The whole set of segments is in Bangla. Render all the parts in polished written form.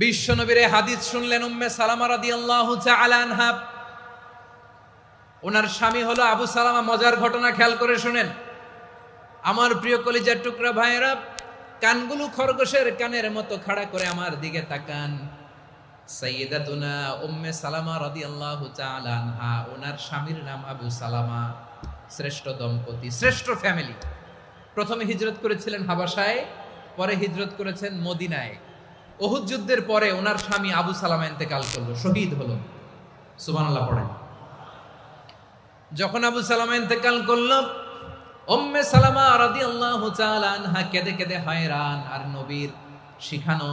বিশ্বনবীর হাদিস শুনলেন উম্মে সালামা রাদিয়াল্লাহু তাআলা আনহা। ওনার স্বামী হলো আবু সালামা। মজার ঘটনা খেয়াল করে শুনেন আমার প্রিয় কলিজার টুকরা ভাইয়েরা। কানগুলো খরগোশের কানের মতো খাড়া করে আমার দিকে তাকান। সাইয়্যিদাতুনা উম্মে সালামা রাদিয়াল্লাহু তাআলা আনহা, ওনার স্বামীর নাম আবু সালামা। শ্রেষ্ঠ দম্পতি, শ্রেষ্ঠ ফ্যামিলি। প্রথমে হিজরত করেছিলেন হাবাসায়, পরে হিজরত করেছেন মদিনায়। উহুদ যুদ্ধের পরে ওনার স্বামী আবু সালামা ইন্তেকাল করলো, শহীদ হলো। সুবহানাল্লাহ পড়েন। যখন আবু সালামা ইন্তেকাল করলো, উম্মে সালামা রাদিয়াল্লাহু তাআলা আনহা কেঁদে কেঁদে হয়রান। আর নবীর শিখানো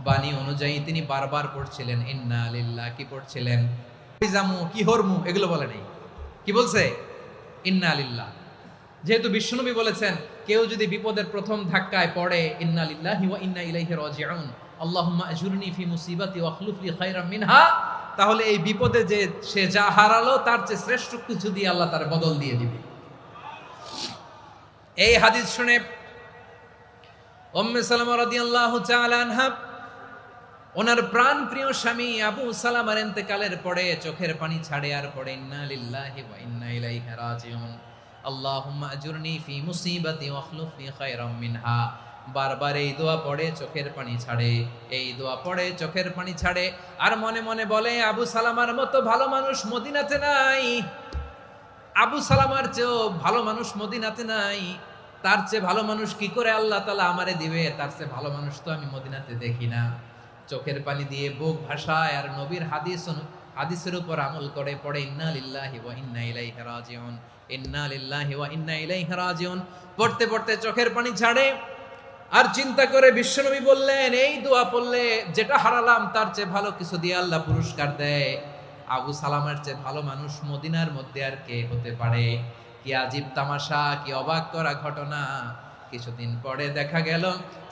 বাণী অনুযায়ী তিনি বারবার পড়ছিলেন ইন্না লিল্লাহ। কি পড়ছিলেন? জামু কি হরমু এগুলো বলে নাই, কি বলছে? ইন্না লিল্লাহ। যেহেতু বিশ্বনবী বলেছেন কেউ যদি বিপদের প্রথম ধাক্কায় পড়ে ইন্না লিল্লাহি ওয়া ইন্না ইলাইহি রাজিউন, আল্লাহুম্মা আজুরনি ফি মুসিবাতি ওয়া আখলুফ লি খায়রাম মিনহা, তাহলে এই বিপদে যে সে যা হারালো তার চেয়ে শ্রেষ্ঠ কিছু দিয়ে আল্লাহ তার বদল দিয়ে দিবে। এই হাদিস শুনে উম্মে সালামা রাদিয়াল্লাহু তাআলা আনহা ওনার প্রাণ প্রিয় স্বামী আবু সালামার ইন্তেকালের পরে চোখের পানি ছাড়ে আর পড়ে ইন্না লিল্লাহি ওয়া ইন্না ইলাইহি রাজিউন, আল্লাহুম্মা আজুরনি ফি মুসিবাতি ওয়া আখলুফ লি খায়রাম মিনহা। বারবার এই দোয়া পড়ে চোখের পানি ছাড়ে, এই দোয়া পড়ে চোখের পানি ছাড়ে। আর মনে মনে বলে আবু সালামার মতো ভালো মানুষ মদিনাতে নাই, আবু সালামার চেয়েও ভালো মানুষ মদিনাতে নাই। তার চেয়ে ভালো মানুষ কি করে আল্লাহ তাআলা আমারে দিবে? তার চেয়ে ভালো মানুষ তো আমি মদিনাতে দেখি না। চোখের পানি দিয়ে বুক ভাসায় আর নবীর হাদিসের উপর আমল করে পড়ে ইন্না লিল্লাহি ওয়া ইন্না ইলাইহি রাজিউন, ইন্না লিল্লাহি ওয়া ইন্না ইলাইহি রাজিউন। পড়তে পড়তে চোখের পানি ছাড়ে আর চিন্তা করে বিশ্বনবী বললেন এই দোয়া পড়লে যেটা হারালাম তার চেয়ে ভালো কিছু দিয়ে আল্লাহ পুরস্কার দেয়। আবু সালামার চেয়ে ভালো মানুষ মদিনার মধ্যে আর কে হতে পারে? কি আজীব তামাশা, কি অবাক করা ঘটনা। কিছুদিন পরে দেখা গেল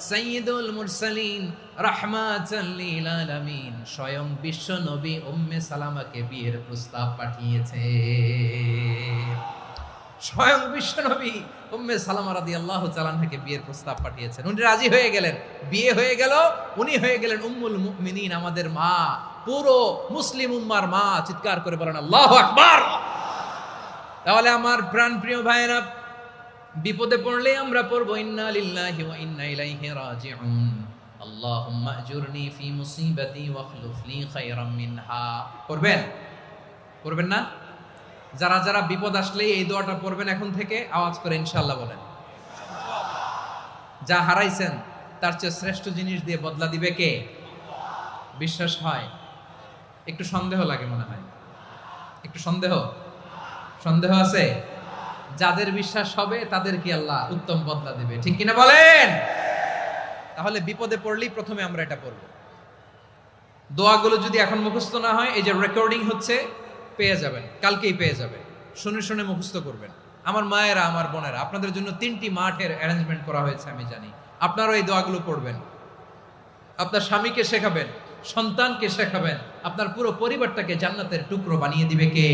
সাইয়্যিদুল মুরসালিন রাহমাতাল লিল আলামিন স্বয়ং বিশ্ব নবী উম্মে সালামাকে বিয়ের প্রস্তাব পাঠিয়েছে। স্বয়ং বিশ্ব নবী উম্মে সালামা রাদিয়াল্লাহু তাআলা আনহাকে বিয়ের প্রস্তাব পাঠিয়েছেন। উনি রাজি হয়ে গেলেন, বিয়ে হয়ে গেল। উনি হয়ে গেলেন উম্মুল মুমিনিন, আমাদের মা, পুরো মুসলিম উম্মার মা। চিৎকার করে বলেন আল্লাহু আকবার। তাহলে আমার প্রাণ প্রিয় ভাইয়েরা, বিপদে পড়লে আমরা পড়বো ইন্না লিল্লাহি ওয়া ইন্না ইলাইহি রাজিউন, আল্লাহুম্মা আজুরনি ফি মুসিবাতি ওয়া আখলুফ লি খায়রাম মিনহা। পড়বেন? পড়বেন না? যারা যারা বিপদ আসলে এই দোয়াটা পড়বেন এখন থেকে আওয়াজ করে ইনশাআল্লাহ বলেন। যা হারাইছেন তার চেয়ে শ্রেষ্ঠ জিনিস দিয়ে বদলা দিবে কে? বিশ্বাস হয়? একটু সন্দেহ লাগে মনে হয়, একটু সন্দেহ আছে? যাদের বিশ্বাস হবে তাদের কি আল্লাহ উত্তম বদলা দিবে, ঠিক কিনা বলেন? তাহলে বিপদে পড়লেই প্রথমে আমরা এটা পড়ব। দোয়াগুলো যদি এখন মুখস্থ না হয়, এই যে রেকর্ডিং হচ্ছে, পেয়ে যাবেন, কালকেই পেয়ে যাবেন। শুনে শুনে মুখস্থ করবেন। আমার মায়েরা, আমার বোনেরা, আপনাদের জন্য 3টি মাঠের অ্যারেঞ্জমেন্ট করা হয়েছে, আমি জানি। আপনারাও এই দোয়াগুলো পড়বেন, আপনার স্বামীকে শেখাবেন, সন্তানকে শেখাবেন, আপনার পুরো পরিবারটাকে জান্নাতের টুকরো বানিয়ে দিবে কে?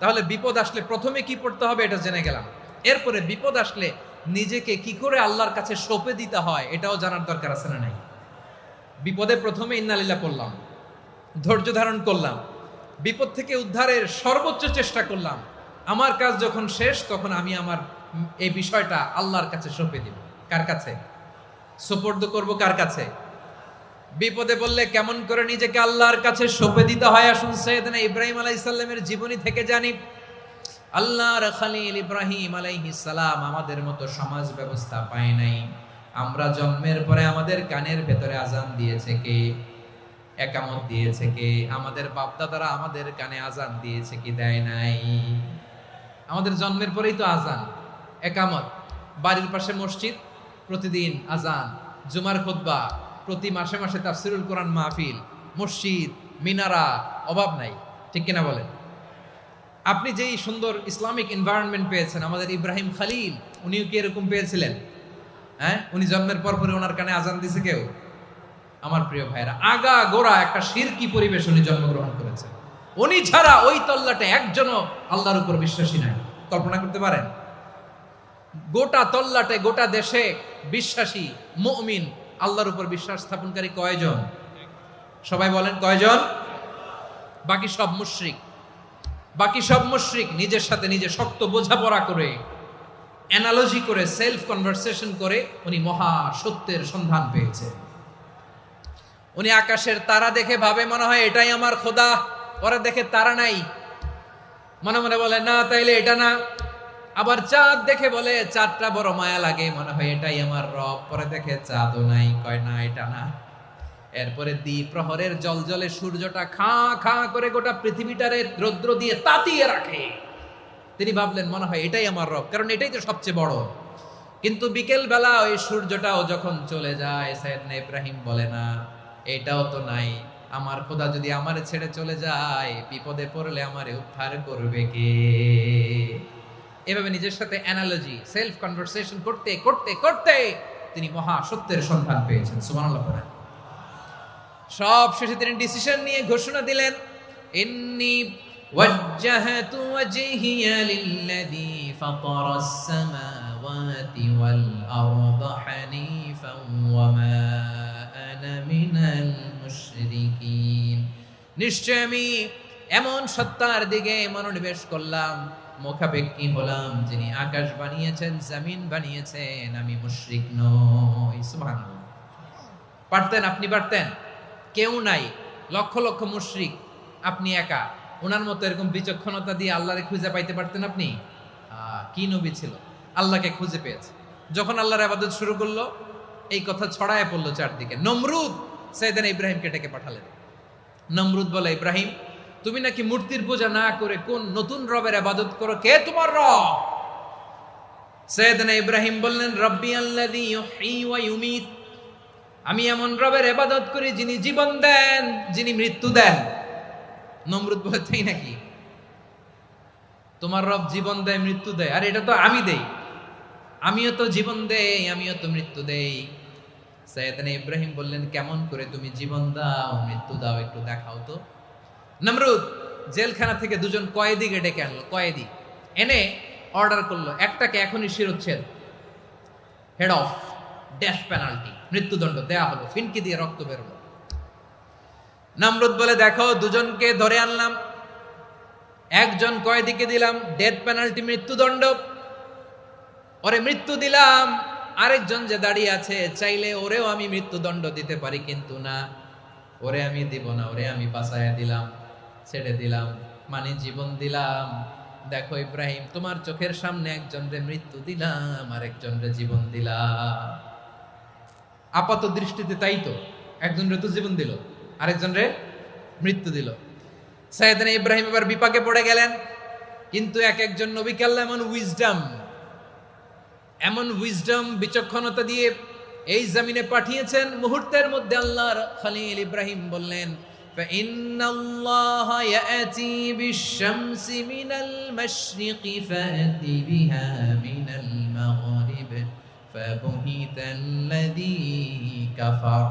তাহলে বিপদ আসলে প্রথমে কি পড়তে হবে এটা জেনে গেলাম। এরপরে বিপদ আসলে নিজেকে কি করে আল্লাহর কাছে সঁপে দিতে হয় এটাও জানার দরকার আছে না নাই? বিপদে প্রথমে ইন্না লিল্লাহ পড়লাম, ধৈর্য ধারণ করলাম, বিপদ থেকে উদ্ধারের সর্বোচ্চ চেষ্টা করলাম। আমার কাজ যখন শেষ তখন আমি আমার এই বিষয়টা আল্লাহর কাছে সঁপে দিব। কার কাছে সুপর্দ করব? কার কাছে? বিপদে বললে কেমন করে নিজেকে আল্লাহর কাছে সঁপে দিতে হয় আসুন সাইয়েদনা ইব্রাহিম আলাইহিস সালামের জীবনী থেকে জানি। আল্লাহর খলিল ইব্রাহিম আলাইহিস সালাম আমাদের মতো সমাজ ব্যবস্থা পায় নাই। আমরা জন্মের পরে আমাদের কানের ভেতরে আজান দিয়েছে কে? একামত দিয়েছে কে? আমাদের বাপদাদারা আমাদের কানে আজান দিয়েছে কি? দেয় নাই। আমাদের জন্মের পরেই তো আজান, একামত, বাড়ির পাশে মসজিদ, প্রতিদিন আজান, জুমার খুতবা, প্রতি মাসে মাসে তাফসিরুল কোরআন মাহফিল, মসজিদ, মিনারা, অভাব নাই, ঠিক কিনা বলেন? আপনি যেই সুন্দর ইসলামিক এনভায়রনমেন্ট পেয়েছেন, আমাদের ইব্রাহিম খলিল উনিও কি এরকম পেয়েছিলেন? হ্যাঁ, উনি জন্মের পর পরে ওনার কানে আজান দিছে কেউ? আমার প্রিয় ভাইরা, আগা গোড়া একটা শিরকি পরিবেশ উনি জন্মগ্রহণ করেছেন। উনি ছাড়া ওই তল্লাটে একজনও আল্লাহর উপর বিশ্বাসী নাই। কল্পনা করতে পারেন? গোটা তল্লাটে, গোটা দেশে বিশ্বাসী মুমিন আল্লাহর উপর বিশ্বাস স্থাপনকারী কয়জন? সবাই বলেন কয়জন? বাকি সব মুশরিক। বাকি সব মুশরিক নিজের সাথে নিজে শক্ত বোঝাপড়া করে, অ্যানালজি করে, সেলফ কনভারসেশন করে উনি মহা সত্যের সন্ধান পেয়েছে। উনি আকাশের তারা দেখে ভাবে মনে হয় এটাই আমার খোদা, পরে দেখে তারা নাই, মনে মনে বলে না তাইলে এটা না। আবার চাঁদ দেখে বলে চাঁদটা বড় মায়া লাগে, মনে হয় এটাই আমার রব, পরে দেখে চাঁদও নাই, কয় না এটা না। এরপরে দ্বীপ প্রহরের জলজলে সূর্যটা খাঁ খাঁ করে গোটা পৃথিবীটারে রৌদ্র দিয়ে তাতিয়ে রাখে। তিনি ভাবলেন মনে হয় এটাই আমার রব, কারণ এটাই তো সবচেয়ে বড়। কিন্তু বিকেল বেলা ওই সূর্যটাও যখন চলে যায়, সাইয়েদনা ইব্রাহিম বলে না এটাও তো নাই, আমার খোদা যদি আমারে ছেড়ে চলে যায়, বিপদে পড়লে আমারে উদ্ধার করবে কে? এভাবে নিজের সাথে অ্যানালজি, সেলফ কনভারসেশন করতে করতে করতে তিনি মহা সত্যের সন্ধান পেয়েছেন। সুবহানাল্লাহ পড়েন। সব শেষে তিনি ডিসিশন নিয়ে ঘোষণা দিলেন, ইন্নী ওয়াজ্জাহাতু ওয়াজহিয়া লিল্লাযী ফাতারাস সামাওয়াতি ওয়াল আরদা হানিফান ওয়া মা আনা মিনাল মুশরিকিন। নিশ্চয় আমি এমন সত্তার দিকে মনোনিবেশ করলাম, মুখাপেক্ষী হলাম, যিনি আকাশ বানিয়েছেন, জমিন বানিয়েছেন, আমি মুশরিক নই। সুবহানাল্লাহ। পারতেন? আপনি পারতেন? কেউ নাই, লক্ষ লক্ষ মুশরিক, আপনি একা। ওনার মতো এরকম বিচক্ষণতা দিয়ে আল্লাহরে খুঁজে পাইতে পারতেন আপনি? কি নবী ছিল, আল্লাহকে খুঁজে পেয়েছে। যখন আল্লাহর ইবাদত শুরু করলো, এই কথা ছড়ায় পড়লো চারদিকে। নমরুদ সাইয়েদনা ইব্রাহিমকে ডেকে পাঠালেন। নমরুদ বলে, ইব্রাহিম তুমি নাকি মূর্তির পূজা না করে কোন নতুন রবের ইবাদত করো, কে তোমার রব? সাইয়েদনা ইব্রাহিম বললেন, রব্বি আল্লাযী ইউহয়ী ওয়া ইউমীত, আমি এমন রবের ইবাদত করি যিনি জীবন দেন, যিনি মৃত্যু দেন। নমরুদ বলে, তাই নাকি? তোমার রব জীবন দেয়, মৃত্যু দেয়? আর এটা তো আমি দেই, আমিও তো জীবন দেই, আমিও তো মৃত্যু দেই। সাইয়েদনা ইব্রাহিম বললেন, কেমন করে তুমি জীবন দাও, মৃত্যু দাও, একটু দেখাও তো। নমরুদ জেলখানা থেকে দুজন কয়েদিকে ডেকে আনলো, কয়েদি এনে অর্ডার করলো, একটাকে এখনই শিরোচ্ছেদ, হেড অফ, ডেথ পেনাল্টি, মৃত্যুদণ্ড দেয়া হলো, ফিনকি দিয়ে রক্ত বেরোলো। নমরুদ বলে, দেখো দুজনকে ধরে আনলাম, একজন কয়েদিকে দিলাম ডেথ পেনাল্টি, মৃত্যুদণ্ড, ওরে মৃত্যু দিলাম। আরেকজন যে দাঁড়িয়ে আছে, চাইলে ওরেও আমি মৃত্যুদণ্ড দিতে পারি, কিন্তু না, ওরে আমি দিব না, ওরে আমি বাঁচাইয়া দিলাম, ছেড়ে দিলাম, মানে জীবন দিলাম। দেখো ইব্রাহিম, তোমার চোখের সামনে একজনরে মৃত্যু দিলাম, আরেকজনরে জীবন দিলাম। আপাত দৃষ্টিতে তাই তো, একজনরে তো জীবন দিল, আরেকজনরে মৃত্যু দিল। সাইয়েদনা ইব্রাহিম এবার বিপাকে পড়ে গেলেন। কিন্তু এক একজন নবীকে আল্লাহ এমন উইজডম বিচক্ষণতা দিয়ে এই জমিনে পাঠিয়েছেন, মুহূর্তের মধ্যে আল্লাহর খলিল ইব্রাহিম বললেন, ফাইন্নাল্লাহা ইয়াতি বিশ-শামসি মিনাল মাশরিকি ফাতি বিহা মিনাল মাগরিব ফাবুহিতাল্লাযী কাফার।